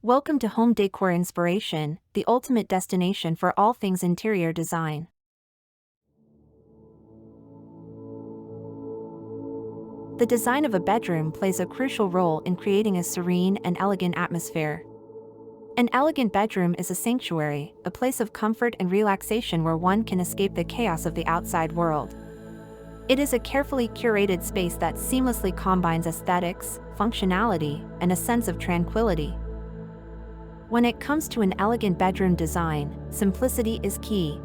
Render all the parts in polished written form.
Welcome to Home Decor Inspiration, the ultimate destination for all things interior design. The design of a bedroom plays a crucial role in creating a serene and elegant atmosphere. An elegant bedroom is a sanctuary, a place of comfort and relaxation where one can escape the chaos of the outside world. It is a carefully curated space that seamlessly combines aesthetics, functionality, and a sense of tranquility. When it comes to an elegant bedroom design, simplicity is key.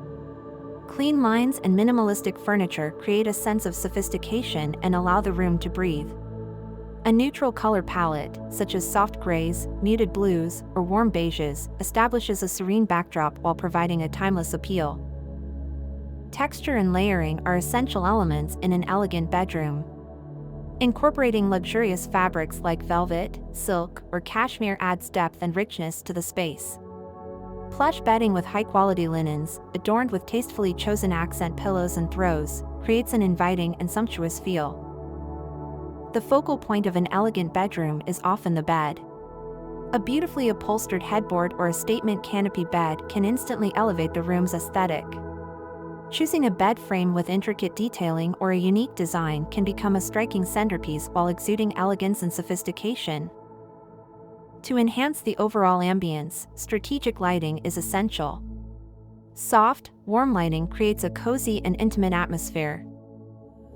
Clean lines and minimalistic furniture create a sense of sophistication and allow the room to breathe. A neutral color palette, such as soft grays, muted blues, or warm beiges, establishes a serene backdrop while providing a timeless appeal. Texture and layering are essential elements in an elegant bedroom. Incorporating luxurious fabrics like velvet, silk, or cashmere adds depth and richness to the space. Plush bedding with high-quality linens, adorned with tastefully chosen accent pillows and throws, creates an inviting and sumptuous feel. The focal point of an elegant bedroom is often the bed. A beautifully upholstered headboard or a statement canopy bed can instantly elevate the room's aesthetic. Choosing a bed frame with intricate detailing or a unique design can become a striking centerpiece while exuding elegance and sophistication. To enhance the overall ambience, strategic lighting is essential. Soft, warm lighting creates a cozy and intimate atmosphere.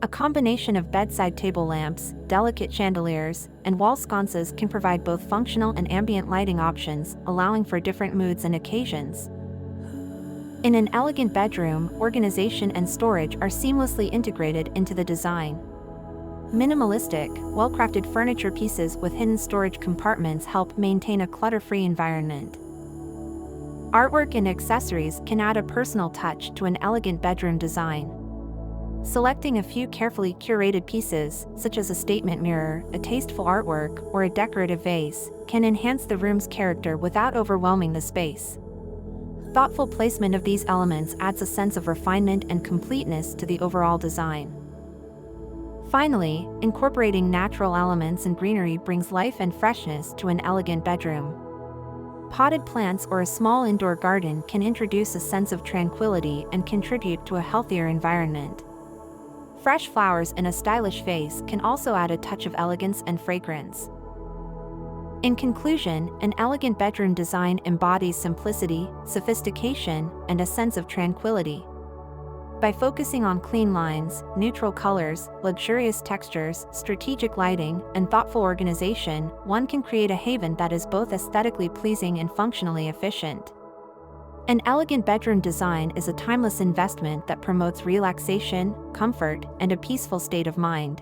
A combination of bedside table lamps, delicate chandeliers, and wall sconces can provide both functional and ambient lighting options, allowing for different moods and occasions. In an elegant bedroom, organization and storage are seamlessly integrated into the design. Minimalistic, well-crafted furniture pieces with hidden storage compartments help maintain a clutter-free environment. Artwork and accessories can add a personal touch to an elegant bedroom design. Selecting a few carefully curated pieces, such as a statement mirror, a tasteful artwork, or a decorative vase, can enhance the room's character without overwhelming the space. Thoughtful placement of these elements adds a sense of refinement and completeness to the overall design. Finally, incorporating natural elements and greenery brings life and freshness to an elegant bedroom. Potted plants or a small indoor garden can introduce a sense of tranquility and contribute to a healthier environment. Fresh flowers in a stylish vase can also add a touch of elegance and fragrance. In conclusion, an elegant bedroom design embodies simplicity, sophistication, and a sense of tranquility. By focusing on clean lines, neutral colors, luxurious textures, strategic lighting, and thoughtful organization, one can create a haven that is both aesthetically pleasing and functionally efficient. An elegant bedroom design is a timeless investment that promotes relaxation, comfort, and a peaceful state of mind.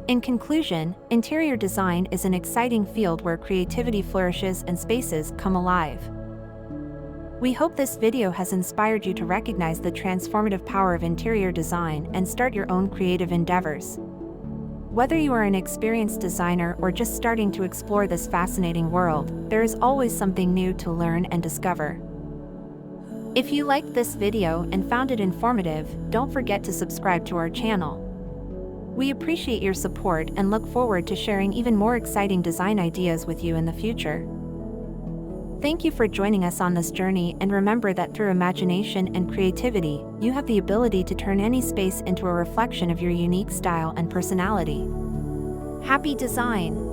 In conclusion, interior design is an exciting field where creativity flourishes and spaces come alive. We hope this video has inspired you to recognize the transformative power of interior design and start your own creative endeavors. Whether you are an experienced designer or just starting to explore this fascinating world, there is always something new to learn and discover. If you liked this video and found it informative, don't forget to subscribe to our channel. We appreciate your support and look forward to sharing even more exciting design ideas with you in the future. Thank you for joining us on this journey, and remember that through imagination and creativity, you have the ability to turn any space into a reflection of your unique style and personality. Happy design!